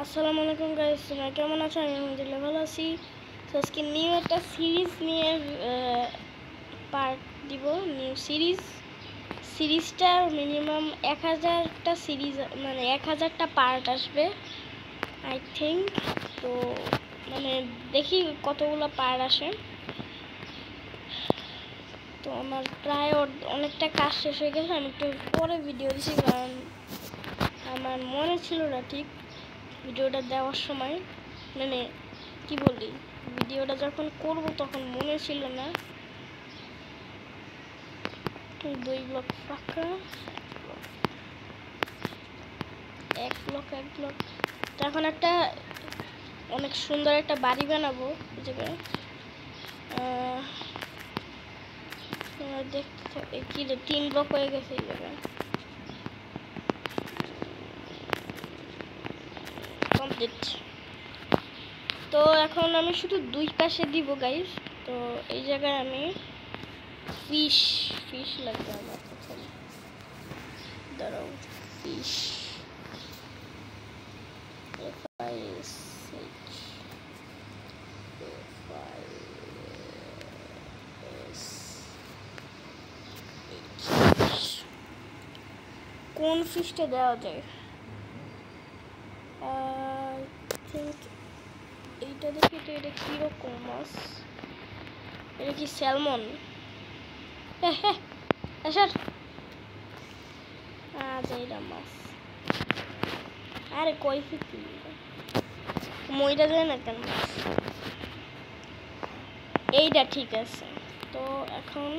আসসালামু আলাইকুম গাইস, কেমন আছো? আমি আলহামদুলিল্লাহ ভালো আছি। তো আজকে নিউ একটা সিরিজ নিয়ে পার্ট দিব। নিউ সিরিজটা মিনিমাম 1000টা সিরিজ, মানে 1000টা পার্ট আসবে আই থিঙ্ক। তো মানে দেখি কতগুলো পার্ট আসে। তো আমার প্রায় অনেকটা কাজ শেষ হয়ে গেছে। আমি একটু পরে ভিডিও দিছি, কারণ আমার মনে ছিল না ঠিক ভিডিওটা দেওয়ার সময়, মানে কি বলি, ভিডিওটা যখন করব তখন মনে ছিল না। 2 ব্লক ফাঁকা, 1 ব্লক তো এখন একটা অনেক সুন্দর একটা বাড়ি বানাবো এই জায়গায়। দেখতে কি রে, 3 ব্লক হয়ে গেছে এই জায়গায়, কমপ্লিট। তো এখন আমি শুধু 2 পাশে দিব গাইস। তো এই জায়গায় আমি ফিশ লাগবে আমার প্রথম। দাঁড়াও, ফিশ কোন ফিশটা দেওয়া যায়? এইটা দেখি তো, এটা কিরকম মাছ? এটা কি স্যালমন? হ্যাঁ, এইটা মাছ। আরে কই ফিটি মইটা যায় না কেন? এইটা ঠিক আছে। তো এখন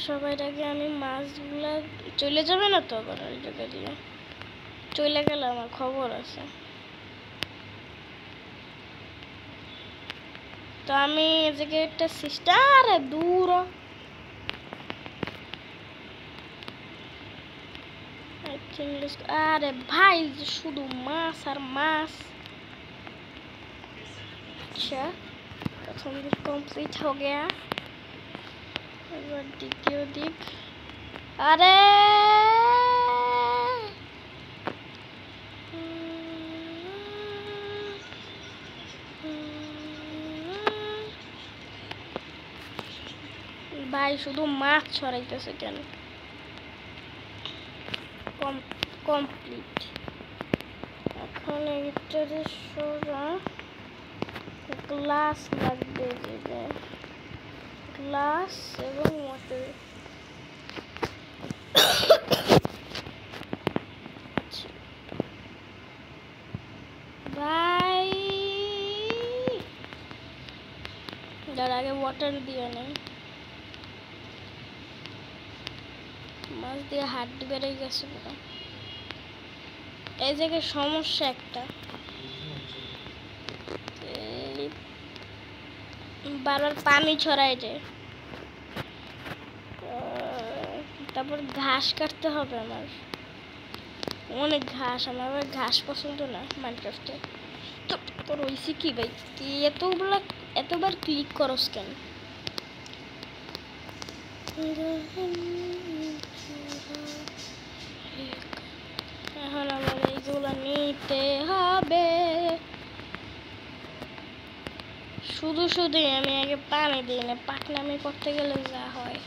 সবাইটাকে আমি মাছগুলা চলে যাবে না তো, আবার ওই জায়গা দিয়ে চলে গেলে আমার খবর আছে। তো আমি এদিকে একটা সিস্টার দূর, আরে ভাই শুধু মাছ আর মাছ। আচ্ছা, প্রথম দিক কমপ্লিট हो गया, এবার দ্বিতীয় দিক। আরে ভাই শুধু মাছ ছড়াইতেছে কেন? কমপ্লিট। এখন এইটারে সরা গ্লাস লাগবে, যে গ্লাস এবং ওয়াটার। ভাই যার আগে ওয়াটার দিয়ে নেই, মাছ দিয়ে হাত বেড়ে গেছে পুরো। এই জায়গায় সমস্যা একটা, বারবার পানি ছড়ায় যায়। তারপর ঘাস কাটতে হবে আমার, অনেক ঘাস। আমার আবার ঘাস পছন্দ না মাইনক্রাফটে। তো তোর হইছে কি ভাই, তুই এতবার ক্লিক করস কেন? এখন আমার এইগুলো নিতে হবে। শুধু আমি আগে পানি দিই না, পাকনামি করতে গেলে যা হয়।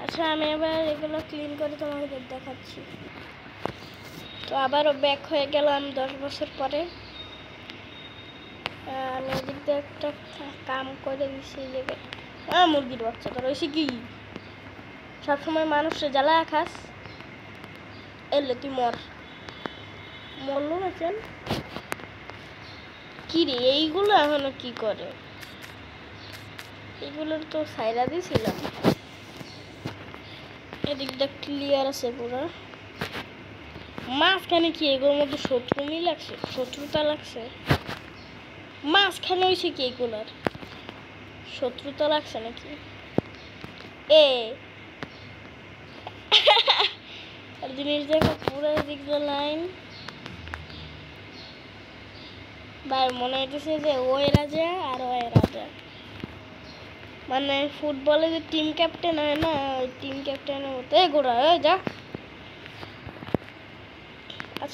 আচ্ছা, আমি এবার এগুলো ক্লিন করে তোমাকে দেখাচ্ছি। তো আবারও ব্যাক হয়ে গেলাম 10 বছর পরে। আমি এদিক দিয়ে একটা কাম করে দিচ্ছি এই জায়গায়। মুরগির বাচ্চা, তোর হয়েছে কি? সবসময় মানুষের জ্বালা খাস, এলে তুই মরলো না কেন? কি রে, এইগুলো এখনো কি করে? এগুলোর তো সাইরা দিয়েছিলাম। এদিকটা ক্লিয়ার আছে পুরো। মাঝখানে কি এগুলোর মধ্যে শত্রুতা লাগছে? মাঝখানে হয়েছে কি এগুলার শত্রুতা লাগছে নাকি? আর জিনিস দেখো, পুরো দিক লাইন। ভাই মনে হইতেছে যে ওই রাজা আর ওই রাজা, মানে ফুটবলে যে টিম ক্যাপ্টেন হয় না, ওই টিম ক্যাপ্টেনের মতো। গোড়া যা। আচ্ছা,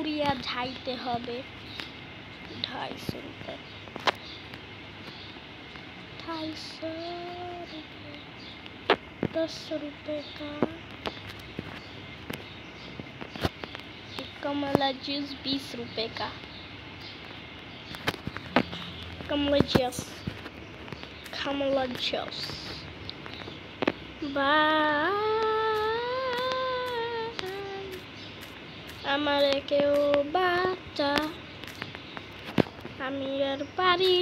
পুড়িয়া ঝাইতে হবে 250 रुपये 250 रुपये 10 रुपये का कमला जूस 20 रुपये का कमला जूस আমারে কেউ বাঁচা আমি আর পারি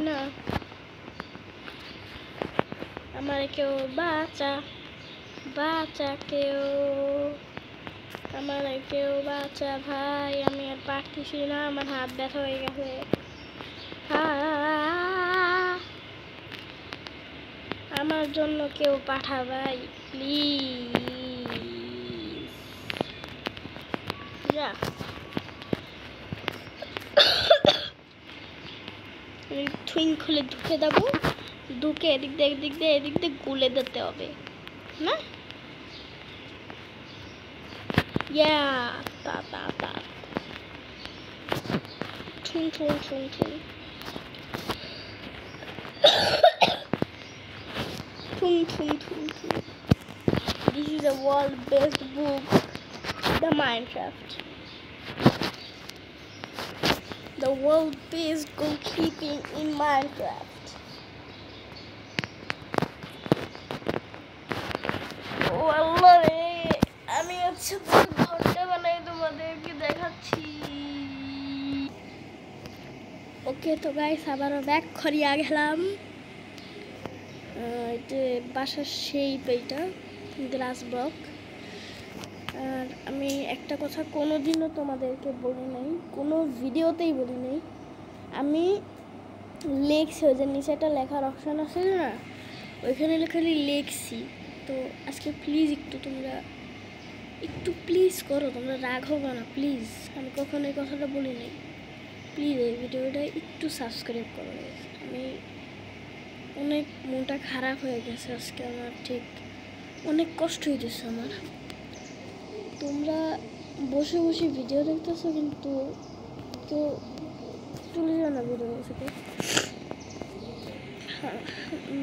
না আমারে কেউ বাঁচা কেউ আমারে কেউ বাঁচা ভাই আমি আর পারতেছি না আমার হাত ব্যথা হয়ে গেছে আমার জন্য কেউ পাঠা ভাই প্লিজ যা থুইং খুলে ঢুকে দেবো ঢুকে এদিক দিয়ে গুলে দিতে হবে না This is a world-based book, the Minecraft. The world-based goalkeeping in Minecraft. Oh, I love it. আমি আচ্ছা ঘরটা বানাই তোমাদেরকে দেখাচ্ছি ওকে তো গাইস আবারও ব্যাক করিয়া গেলাম এটা বাসার শেপ এইটা গ্লাস ব্লক আর আমি একটা কথা কোনোদিনও তোমাদেরকে বলি নাই কোনো ভিডিওতেই বলি নাই আমি লিখছি ওই যে নিচে একটা লেখার অপশন আছে না ওইখানে খালি লিখছি তো আজকে প্লিজ তোমরা একটু প্লিজ করো তোমরা রাগ হবে না প্লিজ আমি কখনো এই কথাটা বলি নাই প্লিজ এই ভিডিওটা একটু সাবস্ক্রাইব করো আমি অনেক মনটা খারাপ হয়ে গেছে আজকে আমার ঠিক অনেক কষ্ট হইতেছে আমার তোমরা বসে ভিডিও দেখতেছো কিন্তু কেউ চলে যাও না ভিডিও থেকে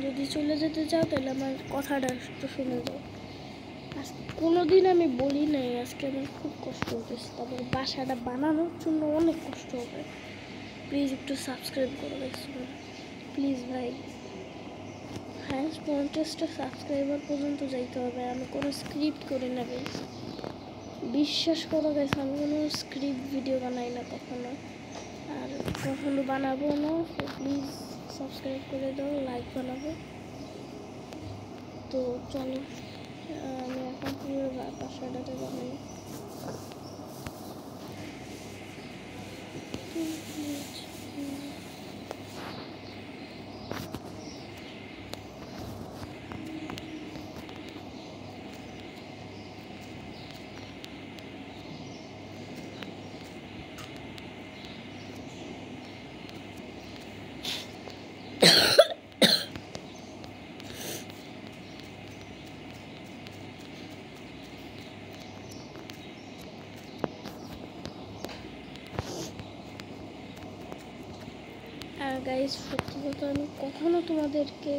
যদি চলে যেতে চাও তাহলে আমার কথাটা একটু শুনে যাও কোনোদিন আমি বলি নাই আজকে আমার খুব কষ্ট হতেছে তারপর বাসাটা বানানোর জন্য অনেক কষ্ট হবে প্লিজ একটু সাবস্ক্রাইব করে দেখছো প্লিজ ভাই হ্যাঁ 50টা সাবস্ক্রাইবার পর্যন্ত যাইতে হবে আমি কোনো স্ক্রিপ্ট করি না ভাই বিশ্বাস করো গেছে আমি কোনো স্ক্রিপ্ট ভিডিও বানাই না কখনো আর কখনো বানাবো না প্লিজ সাবস্ক্রাইব করে দাও লাইক বানাবো তো চলো আমি এখন পুরো বাসাটাতে বানাই আর গাইস সত্যি কথা আমি কখনো তোমাদেরকে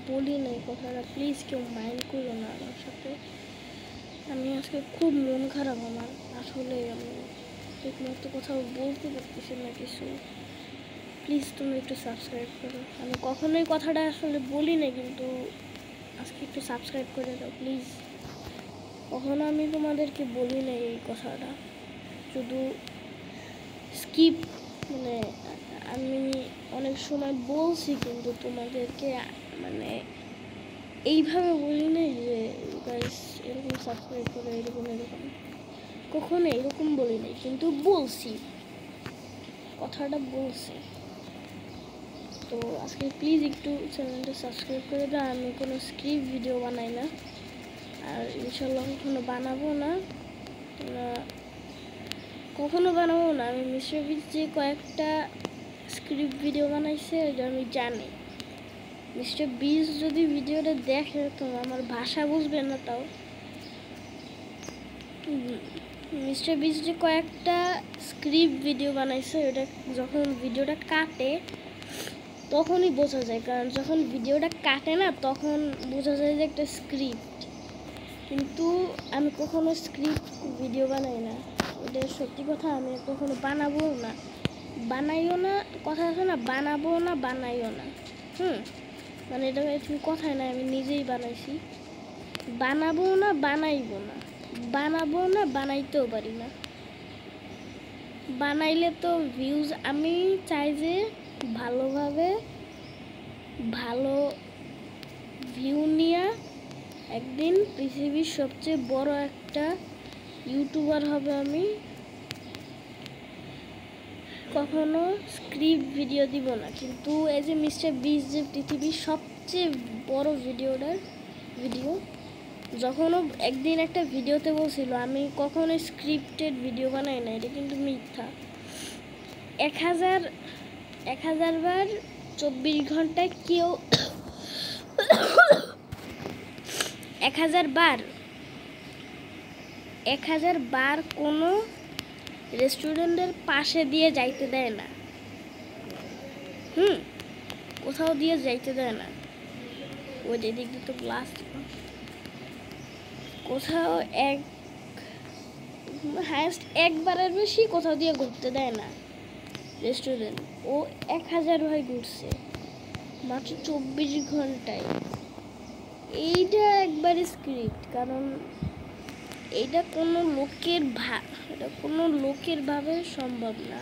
বলি নাই কথাটা প্লিজ কেউ মাইন্ড করো না আমার সাথে আমি আজকে খুব মন খারাপ আমার আসলে আমি ঠিকমতো কোথাও বলতে পারতেছি না কিছু প্লিজ তুমি একটু সাবস্ক্রাইব করো আমি কখনোই কথাটা আসলে বলি না কিন্তু আজকে একটু সাবস্ক্রাইব করে দাও প্লিজ কখনো আমি তোমাদেরকে বলি না এই কথাটা শুধু স্কিপ মানে আমি অনেক সময় বলছি কিন্তু তোমাদেরকে মানে এইভাবে বলি না যে গাইস এরকম সাবস্ক্রাইব করে এরকম কখনো এরকম বলি নাই কিন্তু বলছি কথাটা বলছি তো আজকে প্লিজ একটু চ্যানেলটা সাবস্ক্রাইব করে দাও আমি কোনো স্ক্রিপ্ট ভিডিও বানাই না আর ইনশাল্লাহ কখনো বানাবো না আমি মিস্টার বিস্ট যে কয়েকটা স্ক্রিপ্ট ভিডিও বানাইছে এটা আমি জানি মিস্টার বিস্ট যদি ভিডিওটা দেখে তো আমার ভাষা বুঝবে না তাও মিস্টার বিস্ট যে কয়েকটা স্ক্রিপ্ট ভিডিও বানাইছে, ওটা যখন ভিডিওটা কাটে তখনই বোঝা যায়, কারণ যখন ভিডিওটা কাটে না তখন বোঝা যায় যে একটা স্ক্রিপ্ট। কিন্তু আমি কখনো স্ক্রিপ্ট ভিডিও বানাই না, এটা সত্যি কথা। আমি কখনো বানাবো না, বানাইও না। কথা আছে না, বানাবো না বানাইও না। মানে এটা তুমি কথাই না, আমি নিজেই বানাইছি। বানাবো না বানাইবো না, বানাবো না বানাইতেও পারি না। বানাইলে তো ভিউজ, আমি চাই যে ভালোভাবে ভালো ভিউ নিয়ে একদিন পৃথিবীর সবচেয়ে বড় একটা ইউটিউবার হবে আমি। কখনো স্ক্রিপ্ট ভিডিও দিব না। কিন্তু এই যে মিস্টার বিস্ট যে পৃথিবীর সবচেয়ে বড় ভিডিও, যখনও একদিন একটা ভিডিওতে বলছিল আমি কখনো স্ক্রিপ্টেড ভিডিও বানাই না, এটা কিন্তু মিথ্যা। 1000 বার 24 ঘন্টায় কেউ 1000 বার কোনো রেস্টুরেন্টের পাশে দিয়ে যাইতে দেয় না। কোথাও দিয়ে যাইতে দেয় না। ওই যে দিক দিয়ে তো গ্লাস, কোথাও হাইয়েস্ট একবারের বেশি কোথাও দিয়ে ঘুরতে দেয় না রেস্টুরেন্ট। ও 1000 বার ঘুরছে মাত্র 24 ঘন্টায়। এইটা একবারে স্ক্রিপ্ট, কারণ এটা কোনো লোকের ভাবে সম্ভব না।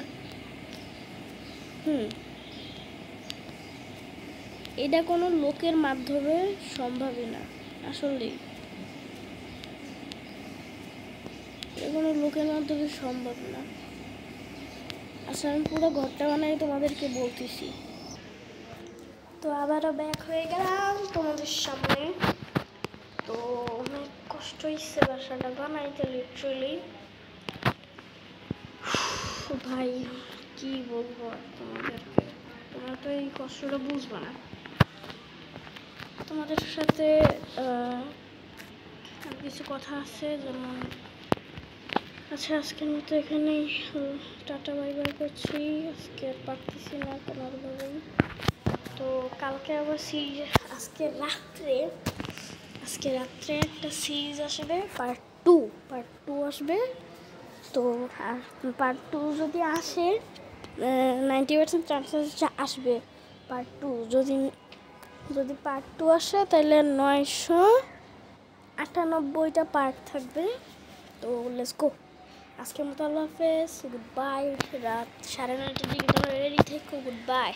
এটা কোনো লোকের মাধ্যমে সম্ভবই না। আসলেই কোনো লোকের মাধ্যমে সম্ভব না। আচ্ছা, আমি পুরো ঘরটা বানাই তোমাদেরকে বলতেছি। তো আবারও ব্যাক হয়ে গেলাম তোমাদের সামনে। তো অনেক কষ্ট হচ্ছে বাসাটা বানাইতে, লিটারালি। ভাই কি বলবো তোমাদেরকে, তোমরা তো এই কষ্টটা বুঝবে না। তোমাদের সাথে কিছু কথা আছে, যেমন আচ্ছা আজকের মতো এখানেই টাটা বাই বাই করছি। আজকে আর পারতেছি না কোনোভাবেই। তো কালকে আবার সিরিজ, আজকে রাত্রে একটা সিরিজ আসবে, পার্ট টু আসবে। তো পার্ট 2 যদি আসে 90% চান্সেস আসবে পার্ট 2। যদি পার্ট 2 আসে তাহলে 998টা পার্ট থাকবে। তো লেটস গো। আজকের মতো আল্লাহ হাফেজ, গুড বাই। রাত 9:30টার দিকে তোমরা রেডি থেকো, গুড বাই।